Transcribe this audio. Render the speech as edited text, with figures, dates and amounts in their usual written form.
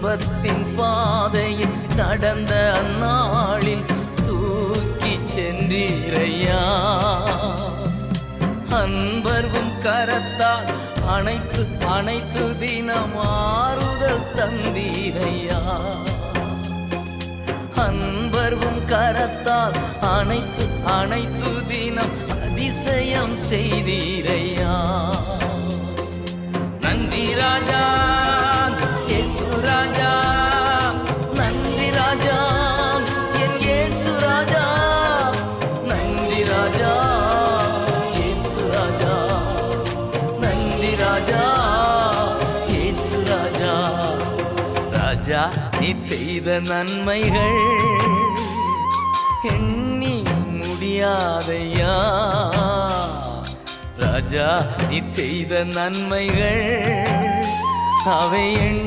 துன்பத்தின் பாதையில் நடந்த அந்நாளில் தூக்கி சென்றீரையா. அன்பர்வும் கரத்தால் அனைத்து அனைத்து தினம் ஆறுதல் தந்தீரையா. அன்பர்வும் கரத்தால் அனைத்து அனைத்து தினம் அதிசயம் செய்தீரையா. நன்றி ராஜா இயேசு ராஜா, நன்றி ராஜா என் இயேசு ராஜா, நன்றி ராஜா இயேசு ராஜா, நன்றி ராஜா இயேசு ராஜா. ராஜா நீர் செய்த நன்மைகள் எண்ணி முடியாதையா. ராஜா நீர் செய்த நன்மைகள் அவை